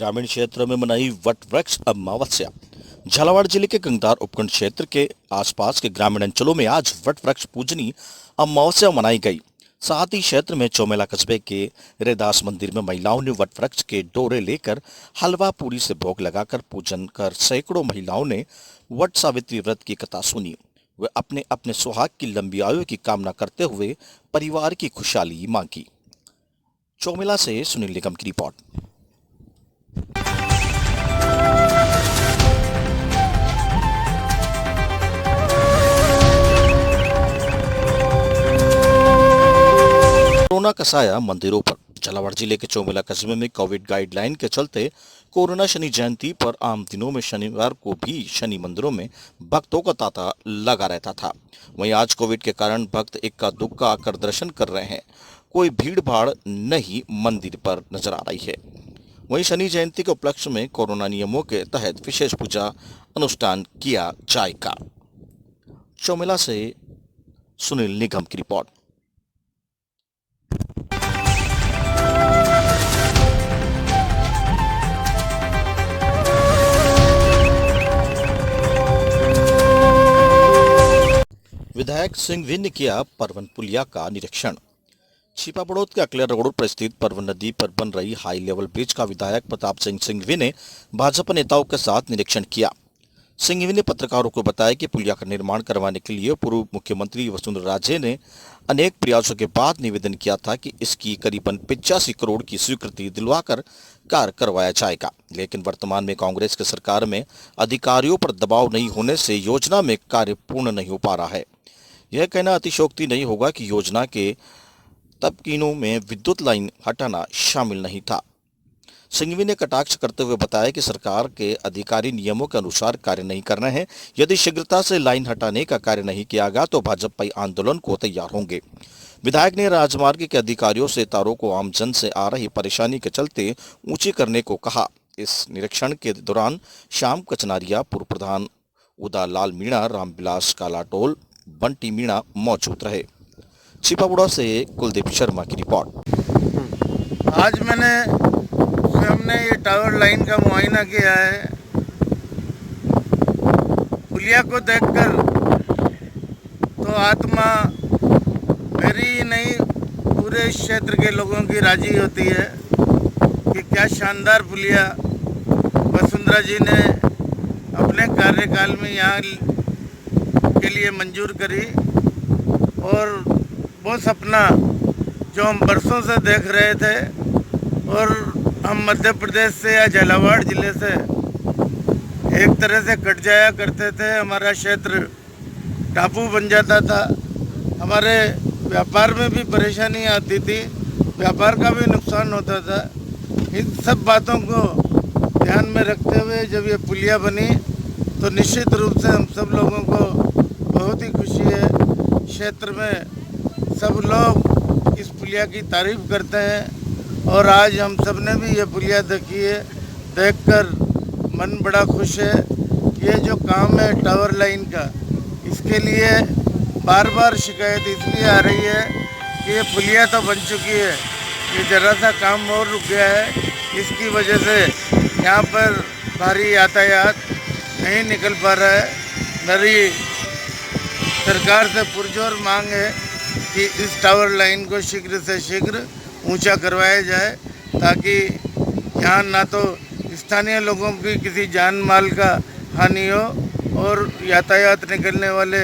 ग्रामीण क्षेत्र में मनाई वट वृक्ष अमावस्या। झालावाड़ जिले के गंगदार उपखंड क्षेत्र के आसपास के ग्रामीण अंचलों में आज वट वृक्ष पूजनी अमावस्या मनाई गई। साथ ही क्षेत्र में चौमेला कस्बे के रेदास मंदिर में महिलाओं ने वट वृक्ष के डोरे लेकर हलवा पूरी से भोग लगाकर पूजन कर सैकड़ों महिलाओं ने वट सावित्री व्रत की कथा सुनी। वे अपने अपने सुहाग की लंबी आयु की कामना करते हुए परिवार की खुशहाली मांगी। चौमेला से सुनील निगम की रिपोर्ट। कोरोना का साया मंदिरों पर। झालावाड़ जिले के चौमेला कस्बे में कोविड गाइडलाइन के चलते कोरोना शनि जयंती पर आम दिनों में शनिवार को भी शनि मंदिरों में भक्तों का तांता लगा रहता था। वहीं आज कोविड के कारण भक्त इक्का दुक्का आकर दर्शन कर रहे हैं। कोई भीड़ भाड़ नहीं मंदिर पर नजर आ रही है। वहीं शनि जयंती के उपलक्ष्य में कोरोना नियमों के तहत विशेष पूजा अनुष्ठान किया जाएगा। चौमेला से सुनील निगम की रिपोर्ट। विधायक सिंघवी ने किया परवन पुलिया का निरीक्षण। छिपा बड़ौद के अकलेर रोड पर स्थित परवन नदी पर बन रही हाई लेवल ब्रिज का विधायक प्रताप सिंह सिंघवी ने भाजपा नेताओं के साथ निरीक्षण किया। सिंघवी ने पत्रकारों को बताया कि पुलिया का निर्माण करवाने के लिए पूर्व मुख्यमंत्री वसुंधरा राजे ने अनेक प्रयासों के बाद निवेदन किया था कि इसकी करीबन 85 करोड़ की स्वीकृति दिलवाकर कार्य करवाया जाएगा, लेकिन वर्तमान में कांग्रेस की सरकार में अधिकारियों पर दबाव नहीं होने से योजना में कार्य पूर्ण नहीं हो पा रहा है। यह कहना अतिशयोक्ति नहीं होगा कि योजना के तबकीनों में विद्युत लाइन हटाना शामिल नहीं था। सिंघवी ने कटाक्ष करते हुए बताया कि सरकार के अधिकारी नियमों के अनुसार कार्य नहीं कर रहे हैं। यदि शीघ्रता से लाइन हटाने का कार्य नहीं किया गया तो भाजपा आंदोलन को तैयार होंगे। विधायक ने राजमार्ग के अधिकारियों से तारों को आमजन से आ रही परेशानी के चलते ऊंची करने को कहा। इस निरीक्षण के दौरान श्याम कचनारिया, पूर्व प्रधान उदालाल मीणा, रामविलास कालाटोल, बंटी मीणा मौजूद रहे। छिपाबुड़ा से कुलदीप शर्मा की रिपोर्ट। आज हमने ये टावर लाइन का मुआयना किया है। पुलिया को देखकर तो आत्मा मेरी ही नहीं पूरे क्षेत्र के लोगों की राजी होती है कि क्या शानदार पुलिया वसुंधरा जी ने अपने कार्यकाल में यहाँ के लिए मंजूर करी। और वो सपना जो हम बरसों से देख रहे थे और हम मध्य प्रदेश से या झालावाड़ जिले से एक तरह से कट जाया करते थे। हमारा क्षेत्र टापू बन जाता था। हमारे व्यापार में भी परेशानी आती थी, व्यापार का भी नुकसान होता था। इन सब बातों को ध्यान में रखते हुए जब ये पुलिया बनी तो निश्चित रूप से हम सब लोगों को बहुत ही खुशी है। क्षेत्र में सब लोग इस पुलिया की तारीफ करते हैं और आज हम सब ने भी ये पुलिया देखी है। देखकर मन बड़ा खुश है। ये जो काम है टावर लाइन का, इसके लिए बार बार शिकायत इसलिए आ रही है कि ये पुलिया तो बन चुकी है, ये ज़रा सा काम और रुक गया है। इसकी वजह से यहाँ पर भारी यातायात नहीं निकल पा रहा है। मेरी सरकार से पुरजोर मांग है कि इस टावर लाइन को शीघ्र से शीघ्र ऊंचा करवाया जाए ताकि यहाँ ना तो स्थानीय लोगों की किसी जान माल का हानि हो और यातायात निकलने वाले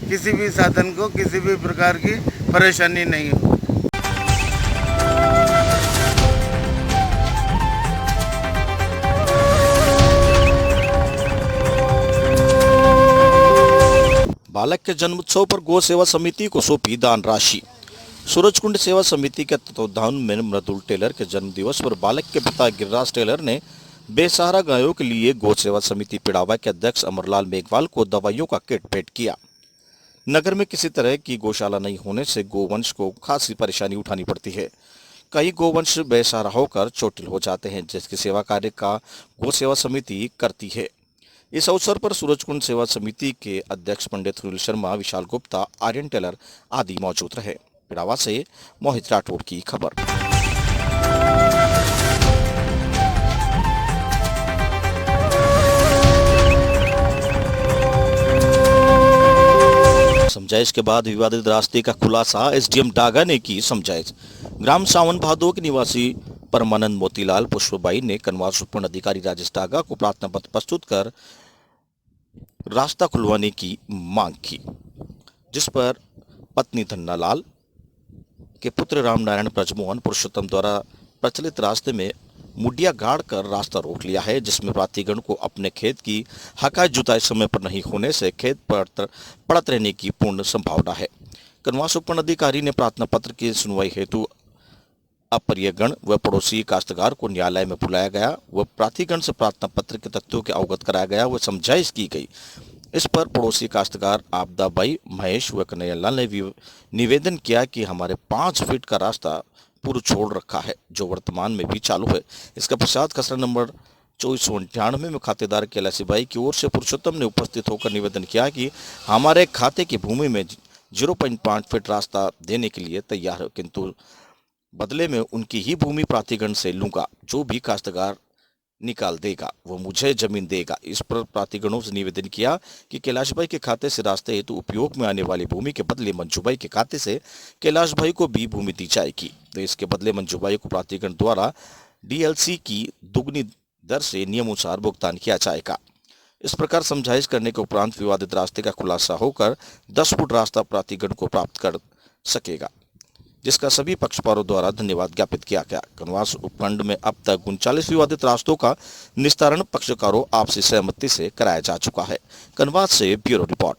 किसी भी साधन को किसी भी प्रकार की परेशानी नहीं हो। बालक के जन्मोत्सव पर गौ सेवा समिति को सौंपी दान राशि। सूरजकुंड सेवा समिति के तत्वावधान में मृदुल टेलर के जन्म दिवस पर बालक के पिता गिरिराज टेलर ने बेसहारा गायों के लिए गौ सेवा समिति पिड़ावा के अध्यक्ष अमरलाल मेघवाल को दवाइयों का किट भेंट किया। नगर में किसी तरह की गौशाला नहीं होने से गोवंश को खासी परेशानी उठानी पड़ती है। कई गोवंश बेसहारा होकर चोटिल हो जाते हैं, जिसकी सेवा कार्य का गौ सेवा समिति करती है। इस अवसर पर सूरजकुंड सेवा समिति के अध्यक्ष पंडित सुनील शर्मा, विशाल गुप्ता, आर्यन टेलर आदि मौजूद रहे। पिड़ावा से मोहित राठौड़ की खबर। समझाइश के बाद विवादित रास्ते का खुलासा एसडीएम डागा ने की समझाइश। ग्राम सावन भादो के निवासी परमानंद मोतीलाल पुष्पबाई ने कनवास उपखंड अधिकारी राजेश डागा को प्रार्थना पत्र प्रस्तुत कर रास्ता खुलवाने की मांग की, जिस पर पत्नी धन्नालाल के पुत्र रामनारायण ब्रजमोहन पुरुषोत्तम द्वारा प्रचलित रास्ते में मुडिया गाड़ कर रास्ता रोक लिया है, जिसमें प्रार्थीगण को अपने खेत की हकाई जुताई समय पर नहीं होने से खेत पर पड़त रहने की पूर्ण संभावना है। कनवास उपखंड अधिकारी ने प्रार्थना पत्र की सुनवाई हेतु अप्रियगण व पड़ोसी काश्तकार को न्यायालय में बुलाया गया व प्रार्थीगण से प्रार्थना पत्र के तथ्यों के अवगत कराया गया व समझाइश की गई। इस पर पड़ोसी काश्तकार आपदाबाई महेश व कन्हैयालाल ने निवेदन किया कि हमारे 5 फीट का रास्ता पूर्व छोड़ रखा है, जो वर्तमान में भी चालू है। इसका पश्चात खसरा नंबर 2498 में खातेदार कैलासी बाई की ओर से पुरुषोत्तम ने उपस्थित होकर निवेदन किया कि हमारे खाते की भूमि में 0.5 फीट रास्ता देने के लिए तैयार है, किंतु बदले में उनकी ही भूमि प्रार्थीगण से लूंगा। जो भी काश्तकार निकाल देगा वो मुझे जमीन देगा। इस पर प्रार्थीगणों से निवेदन किया कि कैलाश भाई के खाते से रास्ते हेतु उपयोग में आने वाली भूमि के बदले मंजूबाई के खाते से कैलाश भाई को भी भूमि दी जाएगी, तो इसके बदले मंजूबाई को प्रार्थीगण द्वारा डीएलसी की दुगनी दर से नियमानुसार भुगतान किया जाएगा। इस प्रकार समझाइश करने के उपरांत विवादित रास्ते का खुलासा होकर 10 फुट रास्ता प्रार्थीगण को प्राप्त कर सकेगा, जिसका सभी पक्षकारों द्वारा धन्यवाद ज्ञापित किया गया। कनवास उपखंड में अब तक 39 विवादित रास्तों का निस्तारण पक्षकारों आपसी सहमति से कराया जा चुका है। कनवास से ब्यूरो रिपोर्ट।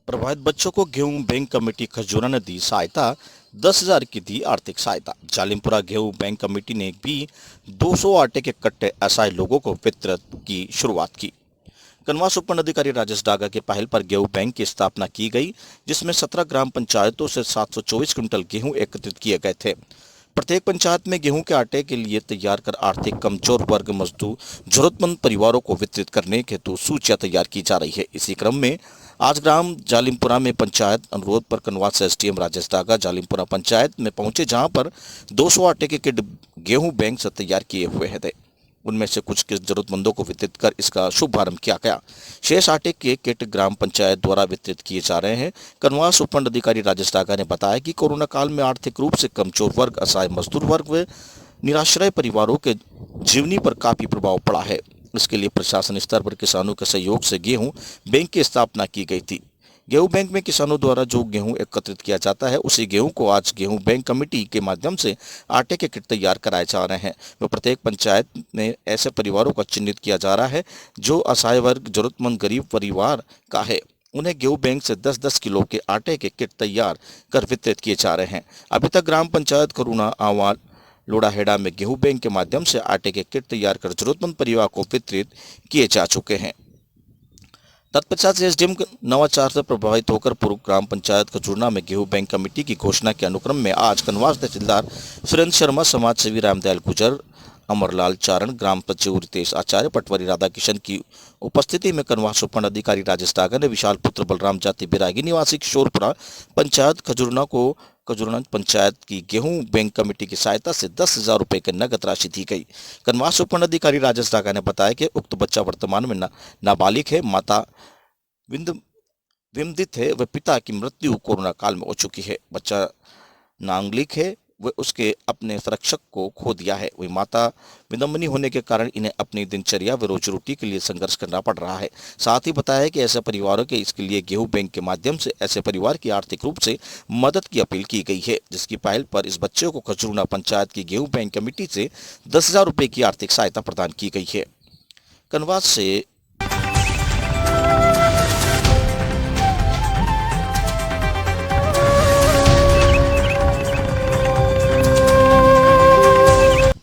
प्रभावित बच्चों को गेहूं बैंक कमेटी खजूरा ने दी सहायता, 10,000 की दी आर्थिक सहायता। जालिमपुरा गेहूं बैंक कमेटी ने भी 200 आटे के कट्टे असहाय लोगों को वितरित की शुरुआत की। कनवास उपखंड अधिकारी राजेश डागा के पहल पर गेहूं बैंक की स्थापना की गई, जिसमें 17 ग्राम पंचायतों से 724 क्विंटल गेहूं एकत्रित किए गए थे। प्रत्येक पंचायत में गेहूं के आटे के लिए तैयार कर आर्थिक कमजोर वर्ग मजदूर जरूरतमंद परिवारों को वितरित करने के हेतु सूचियां तैयार की जा रही है। इसी क्रम में आज ग्राम जालिमपुरा में पंचायत अनुरोध पर कनवास एसडीएम राजेश डागा जालिमपुरा पंचायत में पहुंचे, जहां पर 200 आटे के किट गेहूं बैंक से तैयार किए हुए थे। उनमें से कुछ किट जरूरतमंदों को वितरित कर इसका शुभारंभ किया गया। शेष आटे के किट ग्राम पंचायत द्वारा वितरित किए जा रहे हैं। कनवास उपखंड अधिकारी राजेश डागा ने बताया कि कोरोना काल में आर्थिक रूप से कमजोर वर्ग, असहाय मजदूर वर्ग व निराश्रय परिवारों के जीवनी पर काफी प्रभाव पड़ा है। इसके लिए प्रशासन स्तर पर किसानों के सहयोग से गेहूं बैंक की स्थापना की गई थी। गेहूं बैंक में किसानों द्वारा जो गेहूं एकत्रित किया जाता है, उसी गेहूं को आज गेहूं बैंक कमेटी के माध्यम से आटे के किट तैयार कराए जा रहे हैं। व प्रत्येक पंचायत में ऐसे परिवारों का चिन्हित किया जा रहा है जो असहाय वर्ग, जरूरतमंद गरीब परिवार का है। उन्हें गेहूं बैंक से 10-10 किलो के आटे के किट तैयार कर वितरित किए जा रहे हैं। अभी तक ग्राम पंचायत करुणा आवाल लोड़ाहेड़ा में गेहूं बैंक के माध्यम से आटे के किट तैयार कर जरूरतमंद परिवार को वितरित किए जा चुके हैं। तत्पश्चात से एसडीएम नवाचार से प्रभावित होकर पूर्व ग्राम पंचायत खजूरना में गेहूं बैंक कमेटी की घोषणा के अनुक्रम में आज कनवास तहसीलदार सुरेंद्र शर्मा, समाज सेवी रामदयाल गुजर, अमरलाल चारण, ग्राम सचिव रितेश आचार्य, पटवारी राधा किशन की उपस्थिति में कनवास उपखंड अधिकारी राजेश डागा ने विशाल पुत्र बलराम जाति बिरागी निवासी किशोरपुरा पंचायत खजूरना पंचायत की गेहूं बैंक कमेटी की सहायता से 10,000 रुपए की नगद राशि दी गई। कनवास उपखंड अधिकारी राजेश डागा ने बताया कि उक्त बच्चा वर्तमान में नाबालिग है, माता विमदित है व पिता की मृत्यु कोरोना काल में हो चुकी है। बच्चा नांगलिक है व उसके अपने संरक्षक को खो दिया है। वही माता विदम्बनी होने के कारण इन्हें अपनी दिनचर्या व रोजी रोटी के लिए संघर्ष करना पड़ रहा है। साथ ही बताया कि ऐसे परिवारों के इसके लिए गेहूं बैंक के माध्यम से ऐसे परिवार की आर्थिक रूप से मदद की अपील की गई है, जिसकी पहल पर इस बच्चे को खजूरना पंचायत की गेहूं बैंक कमेटी से 10,000 रुपए की आर्थिक सहायता प्रदान की गई है। कनवास से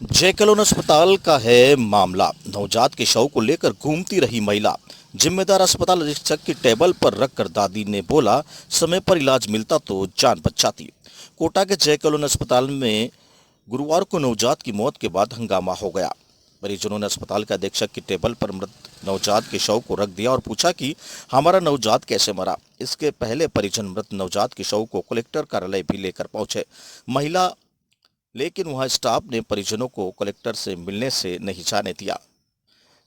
जय कलोन अस्पताल का है मामला। नवजात के शव को लेकर घूमती रही महिला, जिम्मेदार अस्पताल अधीक्षक की टेबल पर रखकर दादी ने बोला समय पर इलाज मिलता तो जान बचाती। कोटा के जय कलोन अस्पताल में गुरुवार को नवजात की मौत के बाद हंगामा हो गया। परिजनों ने अस्पताल के अधीक्षक की टेबल पर मृत नवजात के शव को रख दिया और पूछा कि हमारा नवजात कैसे मरा। इसके पहले परिजन मृत नवजात के शव को कलेक्टर कार्यालय भी लेकर पहुंचे। महिला लेकिन वहां स्टाफ ने परिजनों को कलेक्टर से मिलने से नहीं जाने दिया।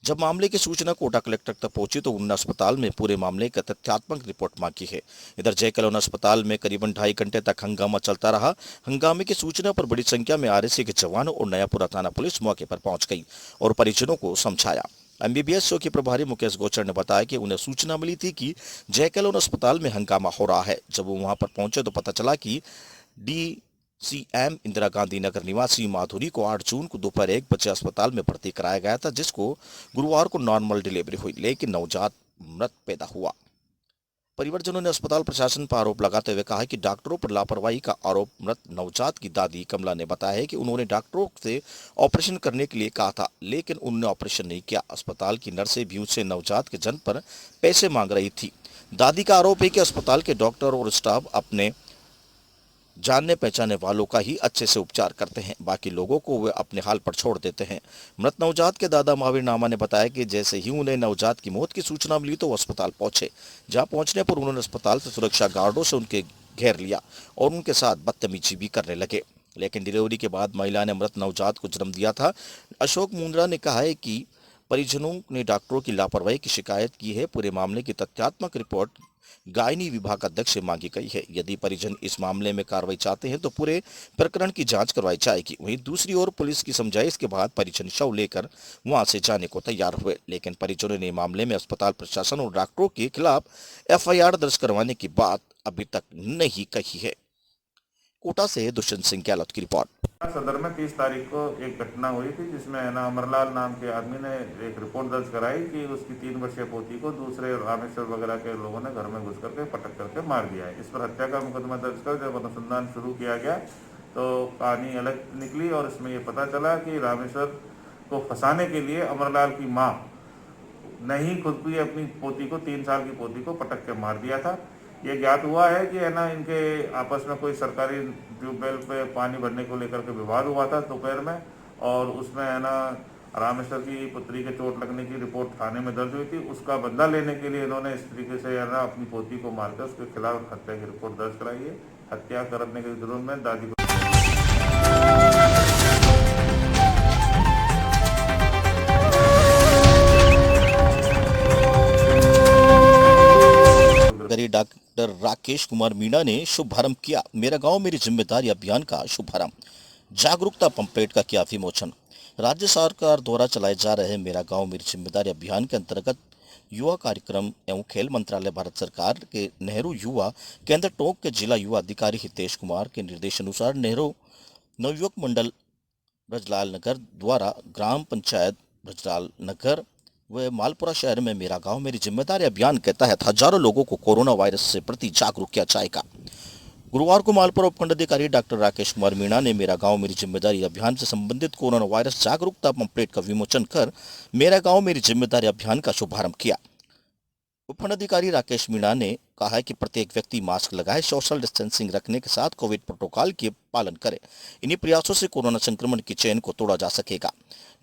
जब मामले की सूचना कोटा कलेक्टर तक पहुंची तो उन्होंने अस्पताल में पूरे मामले का तथ्यात्मक रिपोर्ट मांगी है। इधर जय कलोन अस्पताल में करीबन 2.5 घंटे तक हंगामा चलता रहा। हंगामे की सूचना पर बड़ी संख्या में आरएसी के जवानों और नयापुरा थाना पुलिस मौके पर पहुंच गई और परिजनों को समझाया। एमबीबीएस चौकी प्रभारी मुकेश गोचर ने बताया कि उन्हें सूचना मिली थी कि जय कलोन अस्पताल में हंगामा हो रहा है। जब वो वहां पर पहुंचे तो पता चला कि DCM इंदिरा गांधी नगर निवासी माधुरी को 8 जून को दोपहर 1 बजे अस्पताल में भर्ती कराया गया था, जिसको गुरुवार को नॉर्मल डिलीवरी हुई, लेकिन नवजात मृत पैदा हुआ। परिवारजनों ने अस्पताल प्रशासन पर आरोप लगाते हुए कहा कि डॉक्टरों पर लापरवाही का आरोप। मृत नवजात की दादी कमला ने बताया है कि उन्होंने डॉक्टरों से ऑपरेशन करने के लिए कहा था, लेकिन उन्होंने ऑपरेशन नहीं किया। अस्पताल की नर्सें भी उनसे नवजात के जन्म पर पैसे मांग रही थी। दादी का आरोप है कि अस्पताल के डॉक्टर और स्टाफ अपने जानने पहचाने वालों का ही अच्छे से उपचार करते हैं, बाकी लोगों को वे अपने हाल पर छोड़ देते हैं। मृत नवजात के दादा महावीर नामा ने बताया कि जैसे ही उन्हें नवजात की मौत की सूचना मिली तो वो अस्पताल पहुंचे। जहां पहुंचने पर उन्होंने अस्पताल से सुरक्षा गार्डों से उनके घेर लिया और उनके साथ बदतमीजी भी करने लगे, लेकिन डिलीवरी के बाद महिला ने मृत नवजात को जन्म दिया था। अशोक मुंद्रा ने कहा है कि परिजनों ने डॉक्टरों की लापरवाही की शिकायत की है। पूरे मामले की तथ्यात्मक रिपोर्ट गायनी विभाग अध्यक्ष से मांगी गई है। यदि परिजन इस मामले में कार्रवाई चाहते हैं तो पूरे प्रकरण की जांच करवाई जाएगी। वहीं दूसरी ओर पुलिस की समझाइश के बाद परिजन शव लेकर वहां से जाने को तैयार हुए, लेकिन परिजनों ने मामले में अस्पताल प्रशासन और डॉक्टरों के खिलाफ FIR दर्ज करवाने की बात अभी तक नहीं कही है। कोटा से दुष्यंत सिंह गहलोत की रिपोर्ट। सदर में 30 तारीख को एक घटना हुई थी जिसमें है ना अमरलाल नाम के आदमी ने एक रिपोर्ट दर्ज कराई कि उसकी 3 वर्षीय पोती को दूसरे रामेश्वर वगैरह के लोगों ने घर में घुस करके पटक करके मार दिया है। इस पर हत्या का मुकदमा दर्ज कर जब अनुसंधान शुरू किया गया तो कहानी अलग निकली और इसमें ये पता चला कि रामेश्वर को फंसाने के लिए अमरलाल की माँ ने ही खुद भी अपनी पोती को 3 साल की पोती को पटक के मार दिया था। ये ज्ञात हुआ है कि है ना इनके आपस में कोई सरकारी ट्यूबवेल पे पानी भरने को लेकर के विवाद हुआ था दोपहर में, और उसमें है ना रामेश्वर की पुत्री के चोट लगने की रिपोर्ट थाने में दर्ज हुई थी। उसका बदला लेने के लिए इन्होंने इस तरीके से है ना अपनी पोती को मारकर उसके खिलाफ हत्या की रिपोर्ट दर्ज कराई है। हत्या करने के जुर्म में दादी को डॉक्टर राकेश कुमार मीणा ने शुभारंभ किया मेरा गांव मेरी जिम्मेदारी अभियान का शुभारंभ। जागरूकता पंपलेट का किया विमोचन। राज्य सरकार द्वारा चलाए जा रहे मेरा गांव मेरी जिम्मेदारी अभियान के अंतर्गत युवा कार्यक्रम एवं खेल मंत्रालय भारत सरकार के नेहरू युवा केंद्र टोंक के जिला युवा अधिकारी हितेश कुमार के निर्देशानुसार नेहरू नवयुवक मंडल ब्रजलाल नगर द्वारा ग्राम पंचायत ब्रजलाल नगर व मालपुरा शहर में मेरा गांव मेरी जिम्मेदारी अभियान के तहत हजारों लोगों को कोरोना वायरस से प्रति जागरूक किया जाएगा। गुरुवार को मालपुरा उपखंड अधिकारी डॉक्टर राकेश कुमार मीणा ने मेरा गांव मेरी जिम्मेदारी अभियान से संबंधित कोरोना वायरस जागरूकता पंपलेट का विमोचन कर मेरा गांव मेरी जिम्मेदारी अभियान का शुभारंभ किया। उपखंड अधिकारी राकेश मीणा ने कहा है कि प्रत्येक व्यक्ति मास्क लगाए, सोशल डिस्टेंसिंग रखने के साथ कोविड प्रोटोकॉल के पालन करे। इन्हीं प्रयासों से कोरोना संक्रमण की चेन को तोड़ा जा सकेगा।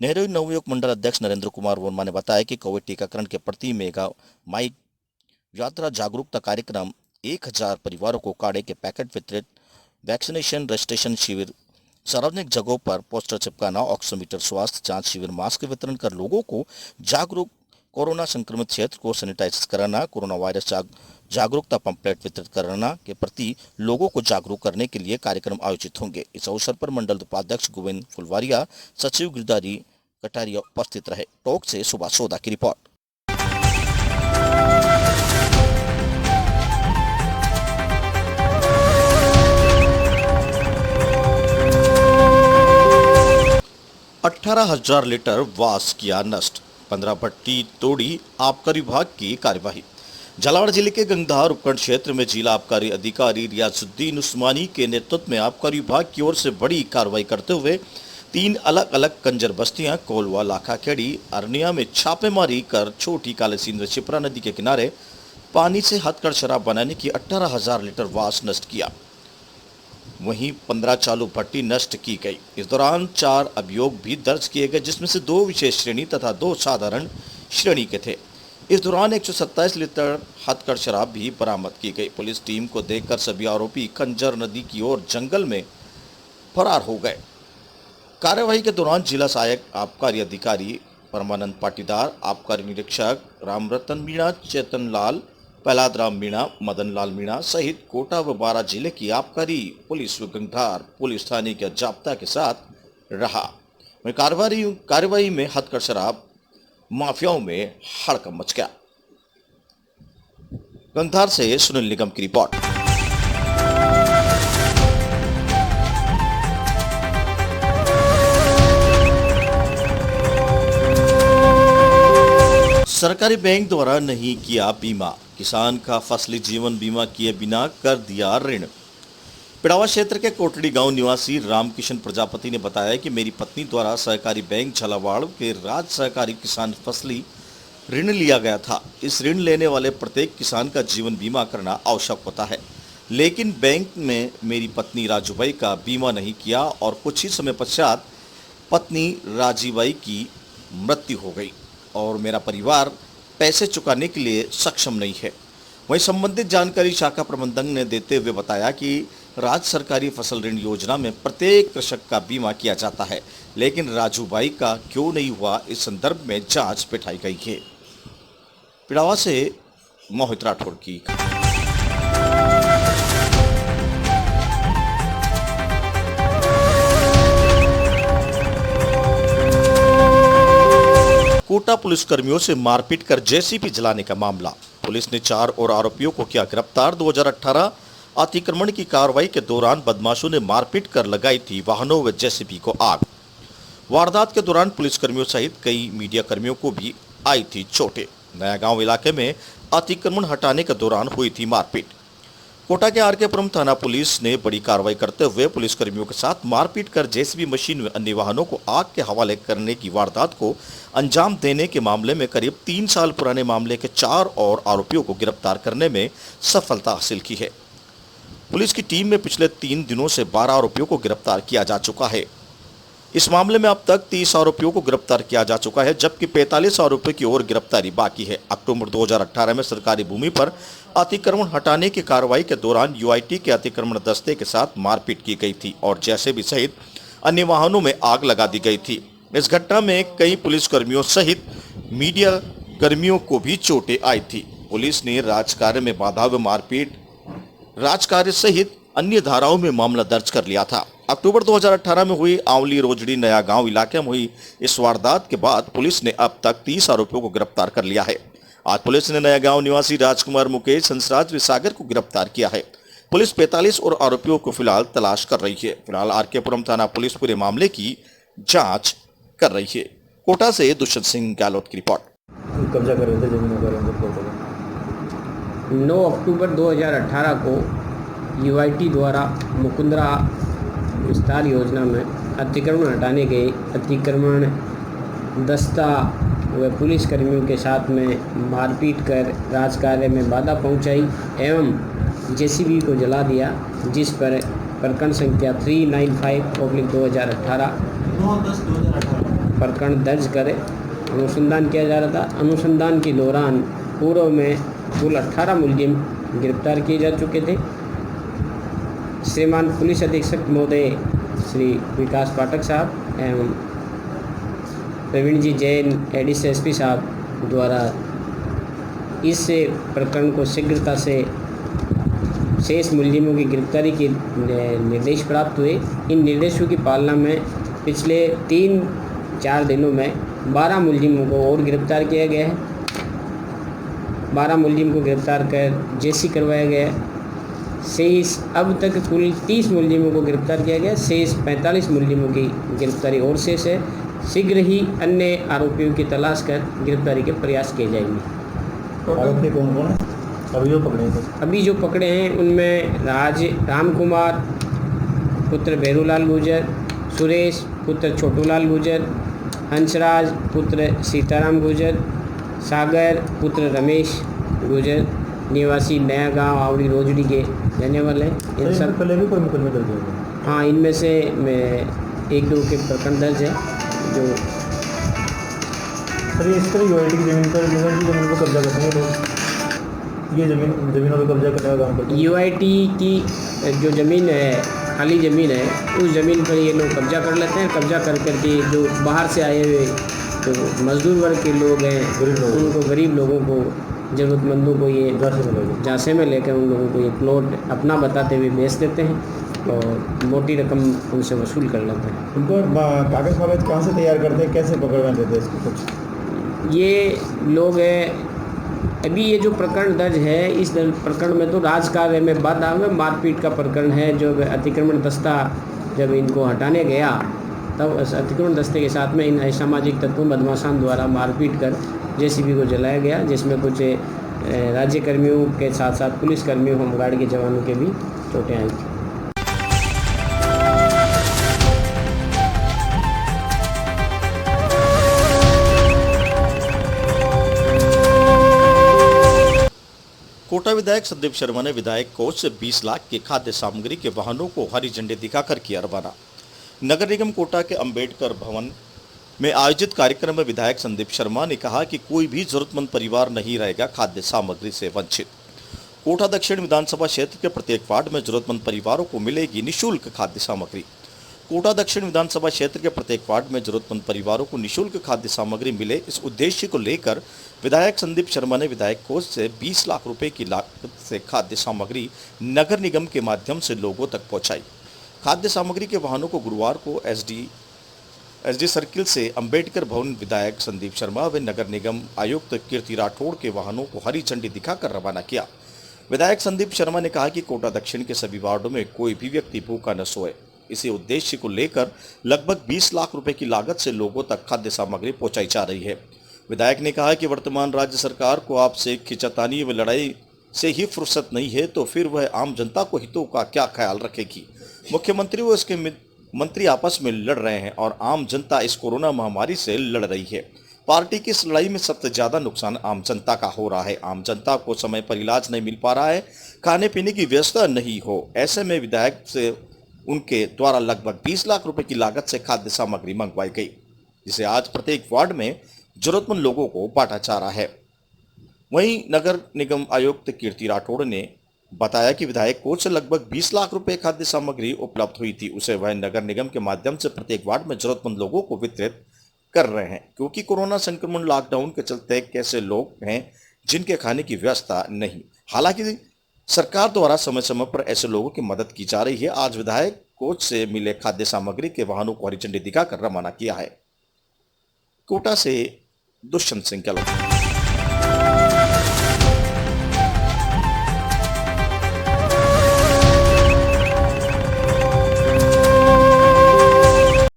नेहरू नवयुवक मंडल अध्यक्ष नरेंद्र कुमार वर्मा ने बताया कि कोविड टीकाकरण के प्रति मेगा माइक यात्रा जागरूकता कार्यक्रम 1000 परिवारों को काढ़े के पैकेट वितरित, वैक्सीनेशन रजिस्ट्रेशन शिविर, सार्वजनिक जगहों पर पोस्टर चिपकाना, ऑक्सीमीटर, स्वास्थ्य जांच शिविर, मास्क वितरण कर लोगों को जागरूक, कोरोना संक्रमित क्षेत्र को सैनिटाइज कराना, कोरोना वायरस जागरूकता पंपलेट वितरित कराना के प्रति लोगों को जागरूक करने के लिए कार्यक्रम आयोजित होंगे। इस अवसर पर मंडल उपाध्यक्ष गोविंद फुलवारिया, सचिव गिरधारी कटारिया उपस्थित रहे। टोंक से सुभाष सोदा की रिपोर्ट। अठारह 18,000 लीटर वास किया नष्ट, 15 भट्टी तोड़ी आबकारी विभाग की कार्यवाही। झालावाड़ जिले के गंगधार उपखंड क्षेत्र में जिला आबकारी अधिकारी रियाजुद्दीन उस्मानी के नेतृत्व में आबकारी विभाग की ओर से बड़ी कार्रवाई करते हुए 3 अलग अलग कंजर बस्तियां कोलवा, लाखाखेड़ी, अरनिया में छापेमारी कर छोटी कालीसिंध शिप्रा नदी के किनारे पानी से हथकढ़ शराब बनाने की 18,000 लीटर वास नष्ट किया। वहीं 15 चालू भट्टी नष्ट की गई। इस दौरान 4 अभियोग भी दर्ज किए गए, जिसमें से 2 विशेष श्रेणी तथा 2 साधारण श्रेणी के थे। इस दौरान 127 लीटर हथकढ़ शराब भी बरामद की गई। पुलिस टीम को देखकर सभी आरोपी खंजर नदी की ओर जंगल में फरार हो गए। कार्यवाही के दौरान जिला सहायक आबकारी अधिकारी परमानंद पाटीदार, आबकारी निरीक्षक रामरतन मीणा, चेतन लाल, प्रहलाद राम मीणा, मदन लाल मीणा सहित कोटा व बारा जिले की आबकारी पुलिस व गंगधार पुलिस थाने के जाब्ता के साथ रहा। वहीं कार्यवाही में हथकढ़ शराब माफियाओं में हड़कंप मच गया। गंगधार से सुनील निगम की रिपोर्ट। सरकारी बैंक द्वारा नहीं किया बीमा, किसान का फसली जीवन बीमा किए बिना कर दिया ऋण। पिड़ावा क्षेत्र के कोटड़ी गांव निवासी रामकिशन प्रजापति ने बताया कि मेरी पत्नी द्वारा सहकारी बैंक झालावाड़ के राज्य सहकारी किसान फसली ऋण लिया गया था। इस ऋण लेने वाले प्रत्येक किसान का जीवन बीमा करना आवश्यक होता है, लेकिन बैंक में मेरी पत्नी राजूबाई का बीमा नहीं किया और कुछ ही समय पश्चात पत्नी राजीबाई की मृत्यु हो गई और मेरा परिवार पैसे चुकाने के लिए सक्षम नहीं है। वहीं संबंधित जानकारी शाखा प्रबंधक ने देते हुए बताया कि राज्य सरकारी फसल ऋण योजना में प्रत्येक कृषक का बीमा किया जाता है, लेकिन राजूबाई का क्यों नहीं हुआ, इस संदर्भ में जांच बैठाई गई है। पिड़ावा से मोहित राठौड़ की। कोटा पुलिस कर्मियों से मारपीट कर जेसीबी जलाने का मामला। पुलिस ने 4 और आरोपियों को किया गिरफ्तार। 2018 अतिक्रमण की कार्रवाई के दौरान बदमाशों ने मारपीट कर लगाई थी वाहनों व जेसीबी को आग। वारदात के दौरान पुलिसकर्मियों सहित कई मीडिया कर्मियों को भी आई थी चोटें। नया गांव इलाके में अतिक्रमण हटाने के दौरान हुई थी मारपीट। कोटा के आरकेपुरम थाना पुलिस ने बड़ी कार्रवाई करते हुए पुलिसकर्मियों के साथ मारपीट कर जेसीबी मशीन व अन्य वाहनों को आग के हवाले करने की वारदात को अंजाम देने के मामले में करीब 3 साल पुराने मामले के 4 और आरोपियों को गिरफ्तार करने में सफलता हासिल की है। पुलिस की टीम में पिछले 3 दिनों से 12 आरोपियों को गिरफ्तार किया जा चुका है। इस मामले में अब तक 30 आरोपियों को गिरफ्तार किया जा चुका है, जबकि 45 आरोपियों की और गिरफ्तारी बाकी है। अक्टूबर 2018 में सरकारी भूमि पर अतिक्रमण हटाने की कार्रवाई के दौरान यूआईटी के अतिक्रमण दस्ते के साथ मारपीट की गई थी और जेसीबी सहित अन्य वाहनों में आग लगा दी गई थी। इस घटना में कई पुलिसकर्मियों सहित मीडिया कर्मियों को भी चोटें आई थी। पुलिस ने राजकार्य में बाधा व मारपीट राजकार्य सहित अन्य धाराओं में मामला दर्ज कर लिया था। अक्टूबर 2018 में हुई आंवली रोजड़ी नया गांव इलाके में हुई इस वारदात के बाद पुलिस ने अब तक 30 आरोपियों को गिरफ्तार कर लिया है। आज पुलिस ने नया गांव निवासी राजकुमार, मुकेश, हंसराज व सागर को गिरफ्तार किया है। पुलिस 45 और आरोपियों को फिलहाल तलाश कर रही है। फिलहाल आरकेपुरम थाना पुलिस पूरे मामले की जांच कर रही है। कोटा से दुष्यंत सिंह गहलोत की रिपोर्ट। कब्जा कर रहे थे जमीनों पर 9 अक्टूबर 2018 को यूआईटी द्वारा मुकुंदरा विस्तार योजना में अतिक्रमण हटाने गए अतिक्रमण दस्ता व पुलिस कर्मियों के साथ में मारपीट कर राजकार्य में बाधा पहुंचाई एवं जेसीबी को जला दिया, जिस पर प्रकरण संख्या 395/2018 प्रकरण दर्ज कर अनुसंधान किया जा रहा था। अनुसंधान के दौरान पूर्व में कुल 18 मुलजिम गिरफ्तार किए जा चुके थे। श्रीमान पुलिस अधीक्षक महोदय श्री विकास पाठक साहब एवं प्रवीण जी जैन एडीसी एसपी साहब द्वारा इस प्रकरण को शीघ्रता से शेष मुलजिमों की गिरफ्तारी के निर्देश प्राप्त हुए। इन निर्देशों की पालना में पिछले 3-4 दिनों में 12 मुलजिमों को और गिरफ्तार किया गया है। 12 मुलजिम को गिरफ्तार कर जेसी करवाया गया है। शेष अब तक कुल 30 मुलजिमों को गिरफ्तार किया गया। शेष 45 मुलजिमों की गिरफ्तारी और शेष है। शीघ्र ही अन्य आरोपियों की तलाश कर गिरफ्तारी के प्रयास किए जाएंगे। आरोपी कौन कौन है अभी जो पकड़े हैं उनमें राम कुमार पुत्र भैरूलाल गुर्जर, सुरेश पुत्र छोटूलाल गुर्जर, हंसराज पुत्र सीताराम गुर्जर, सागर पुत्र रमेश गुर्जर निवासी नया गांव आंवली रोजड़ी के रहने वाले हैं। इन सब पहले भी कोई मुकदमे दर्ज हुए? हाँ, इनमें से 1-2 के प्रकरण दर्ज है। जो सर इस तरह यूआईटी की जमीन पर कब्जा करते हैं लोग, ये जमीनों पर कब्जा करने का काम करते हैं। यूआईटी की जो ज़मीन है खाली ज़मीन है उस ज़मीन पर ये लोग कब्जा कर लेते हैं। कब्जा कर करके जो बाहर से आए हुए तो मजदूर वर्ग के लोग हैं उनको, गरीब लोगों को, ज़रूरतमंदों को ये झांसे में लेकर उन लोगों को ये प्लॉट अपना बताते हुए बेच देते हैं और मोटी रकम उनसे वसूल कर लेते हैं। उनको कागज़ वागज कहाँ से तैयार करते हैं, कैसे पकड़वा देते हैं इसको कुछ? ये लोग अभी ये जो प्रकरण दर्ज है इस प्रकरण में तो राजकार्य में बाधा में मारपीट का प्रकरण है। जो अतिक्रमण दस्ता जब इनको हटाने गया तब अतिक्रमण दस्ते के साथ में इन असामाजिक तत्वों बदमाशान द्वारा मारपीट कर जेसीबी को जलाया गया, जिसमें कुछ राज्य कर्मियों के साथ साथ पुलिस कर्मियों, होमगार्ड के जवानों के भी चोटें आई थी। कोटा विधायक संदीप शर्मा ने विधायक कोष से 20 लाख की खाद्य सामग्री के वाहनों को हरी झंडी दिखाकर किया रवाना। नगर निगम कोटा के अंबेडकर भवन में आयोजित कार्यक्रम में विधायक संदीप शर्मा ने कहा कि कोई भी जरूरतमंद परिवार नहीं रहेगा खाद्य सामग्री से वंचित। कोटा दक्षिण विधानसभा क्षेत्र के प्रत्येक वार्ड में जरूरतमंद परिवारों को मिलेगी निःशुल्क खाद्य सामग्री। कोटा दक्षिण विधानसभा क्षेत्र के प्रत्येक वार्ड में जरूरतमंद परिवारों को निःशुल्क खाद्य सामग्री मिले, इस उद्देश्य को लेकर विधायक संदीप शर्मा ने विधायक कोष से 20 लाख रुपए की लागत से खाद्य सामग्री नगर निगम के माध्यम से लोगों तक पहुंचाई। खाद्य सामग्री के वाहनों को गुरुवार को एसडी सर्किल से अंबेडकर भवन विधायक संदीप शर्मा व नगर निगम आयुक्त कीर्ति राठौड़ के वाहनों को हरी झंडी दिखाकर रवाना किया। विधायक संदीप शर्मा ने कहा कि कोटा दक्षिण के सभी वार्डों में कोई भी व्यक्ति भूखा न सोए, इसी उद्देश्य को लेकर लगभग 20 लाख रुपए की लागत से लोगों तक खाद्य सामग्री पहुंचाई जा रही है। विधायक ने कहा कि वर्तमान राज्य सरकार को आपसे खींचातानी व लड़ाई से ही फुर्सत नहीं है तो फिर वह आम जनता को हितों का क्या ख्याल रखेगी। मुख्यमंत्री व उसके मंत्री आपस में लड़ रहे हैं और आम जनता इस कोरोना महामारी से लड़ रही है। पार्टी की इस लड़ाई में सबसे ज्यादा नुकसान आम जनता का हो रहा है। आम जनता को समय पर इलाज नहीं मिल पा रहा है, खाने पीने की व्यवस्था नहीं हो, ऐसे में विधायक से उनके द्वारा लगभग 20 लाख रुपए की लागत से खाद्य सामग्री मंगवाई गई, जिसे आज प्रत्येक वार्ड में जरूरतमंद लोगों को बांटा जा रहा है। वहीं नगर निगम आयुक्त कीर्ति राठौड़ ने बताया कि विधायक कोष से लगभग 20 लाख रुपए खाद्य सामग्री उपलब्ध हुई थी, उसे वह नगर निगम के माध्यम से प्रत्येक वार्ड में जरूरतमंद लोगों को वितरित कर रहे हैं, क्योंकि कोरोना संक्रमण लॉकडाउन के चलते कैसे लोग हैं जिनके खाने की व्यवस्था नहीं। हालांकि सरकार द्वारा समय समय पर ऐसे लोगों की मदद की जा रही है। आज विधायक कोष से मिले खाद्य सामग्री के वाहनों को हरी झंडी दिखाकर रवाना किया है। कोटा से दुष्यंत सिंह गहलोत।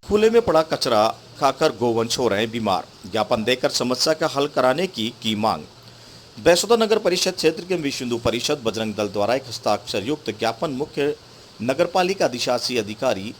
खुले में पड़ा कचरा खाकर गोवंश हो रहे हैं बीमार, ज्ञापन देकर समस्या का हल कराने की मांग। बैसोदा नगर परिषद क्षेत्र के विश्व हिंदू परिषद बजरंग दल द्वारा एक हस्ताक्षर युक्त ज्ञापन मुख्य नगरपालिका अधिशासी अधिकारी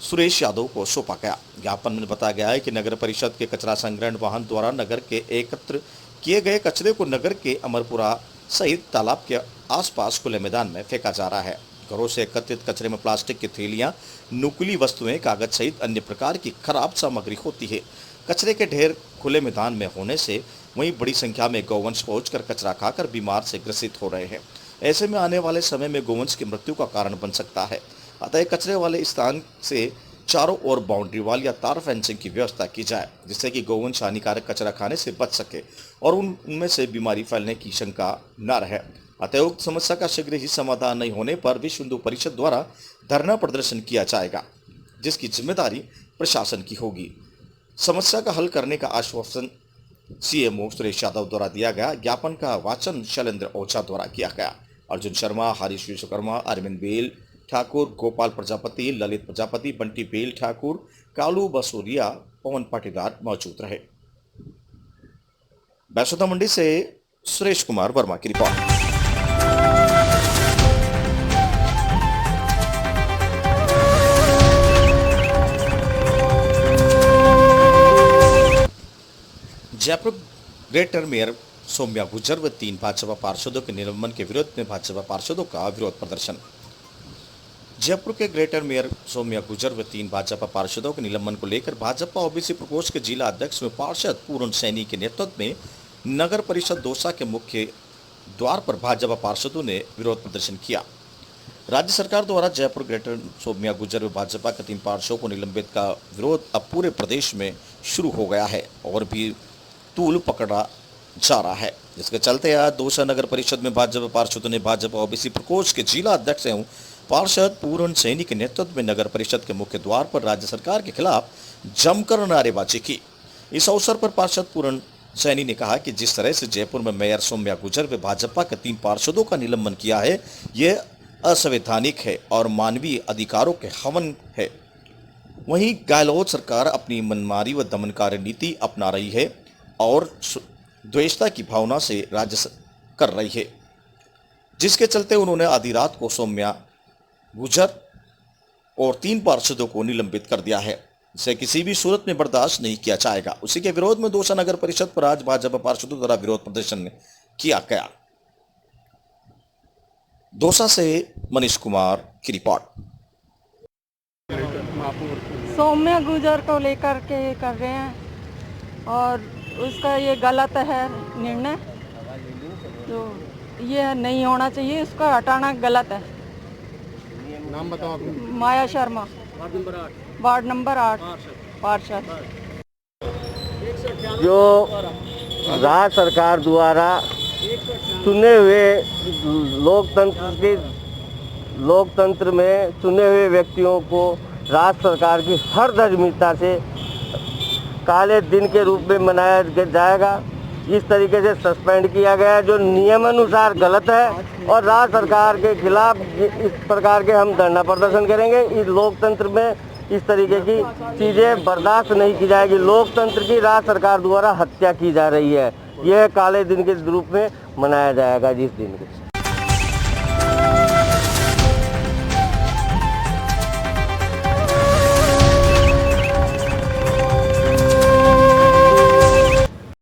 सुरेश यादव को सौंपा गया। ज्ञापन में बताया गया है कि नगर परिषद के कचरा संग्रहण वाहन द्वारा नगर के एकत्र किए गए कचरे को नगर के अमरपुरा सहित तालाब के आसपास खुले मैदान में फेंका जा रहा है। घरों से एकत्रित कचरे में प्लास्टिक की थैलियां, नुकीली वस्तुएं, कागज सहित अन्य प्रकार की खराब सामग्री होती है। कचरे के ढेर खुले मैदान में होने से वहीं बड़ी संख्या में गौवंश पहुंचकर कचरा खाकर बीमार से ग्रसित हो रहे हैं। ऐसे में आने वाले समय में गौवंश की मृत्यु का कारण बन सकता है। अतः कचरे वाले स्थान से चारों ओर बाउंड्री वाल या तार फेंसिंग की व्यवस्था की जाए, जिससे कि गौवंश हानिकारक कचरा खाने से बच सके और उनमें से बीमारी फैलने की शंका न रहे। अतः उक्त समस्या का शीघ्र ही समाधान नहीं होने पर विश्व हिंदू परिषद द्वारा धरना प्रदर्शन किया जाएगा, जिसकी जिम्मेदारी प्रशासन की होगी। समस्या का हल करने का आश्वासन सीएमओ सुरेश यादव द्वारा दिया गया। ज्ञापन का वाचन शैलेंद्र ओझा द्वारा किया गया। अर्जुन शर्मा, हरीश विश्वकर्मा, अरविंद बेल ठाकुर, गोपाल प्रजापति, ललित प्रजापति, बंटी बेल ठाकुर, कालू बसोरिया, पवन पाटीदार मौजूद रहे। बैसोदा मंडी से सुरेश कुमार वर्मा की रिपोर्ट। जयपुर ग्रेटर मेयर सौम्या गुर्जर व 3 भाजपा पार्षदों के निलंबन के विरोध में भाजपा पार्षदों का विरोध प्रदर्शन। जयपुर के ग्रेटर मेयर सौम्या गुर्जर व 3 भाजपा पार्षदों के निलंबन को लेकर भाजपा ओबीसी प्रकोष्ठ के जिला अध्यक्ष व पार्षद पूर्ण सैनी के नेतृत्व में नगर परिषद दौसा के मुख्य द्वार पर भाजपा पार्षदों ने विरोध प्रदर्शन किया। राज्य सरकार द्वारा जयपुर ग्रेटर सौम्या गुर्जर व भाजपा के 3 पार्षदों को निलंबित का विरोध अब पूरे प्रदेश में शुरू हो गया है और भी तूल पकड़ा जा रहा है, जिसके चलते आज दौसा नगर परिषद में भाजपा पार्षदों ने भाजपा ओबीसी प्रकोष्ठ के जिला अध्यक्ष एवं पार्षद पूर्ण सैनी के नेतृत्व में नगर परिषद के मुख्य द्वार पर राज्य सरकार के खिलाफ जमकर नारेबाजी की। इस अवसर पर पार्षद पूर्ण सैनी ने कहा कि जिस तरह से जयपुर में मेयर सौम्या गुर्जर व भाजपा के 3 पार्षदों का निलंबन किया है, यह असंवैधानिक है और मानवीय अधिकारों के हनन है। वहीं गहलोत सरकार अपनी मनमानी व दमनकारी नीति अपना रही है और द्वेषता की भावना से राज्य कर रही है, जिसके चलते उन्होंने आधी रात को सौम्या गुर्जर और 3 पार्षदों को निलंबित कर दिया है। इसे किसी भी सूरत में बर्दाश्त नहीं किया जाएगा। उसी के विरोध में दौसा नगर परिषद पर आज भाजपा पार्षदों द्वारा विरोध प्रदर्शन किया गया। दौसा से मनीष कुमार की रिपोर्ट। सौम्या गुर्जर को लेकर के कर रहे हैं और उसका ये गलत है निर्णय, तो ये नहीं होना चाहिए, उसका हटाना गलत है। नाम बताओ आप। माया शर्मा, वार्ड नंबर 8 पार्षद। जो राज्य सरकार द्वारा चुने हुए लोकतंत्र में चुने हुए व्यक्तियों को राज्य सरकार की हर धार्मिकता से काले दिन के रूप में मनाया जाएगा। इस तरीके से सस्पेंड किया गया है जो नियमानुसार गलत है और राज्य सरकार के खिलाफ इस प्रकार के हम धरना प्रदर्शन करेंगे। इस लोकतंत्र में इस तरीके की चीज़ें बर्दाश्त नहीं की जाएगी। लोकतंत्र की राज्य सरकार द्वारा हत्या की जा रही है। यह काले दिन के रूप में मनाया जाएगा जिस दिन के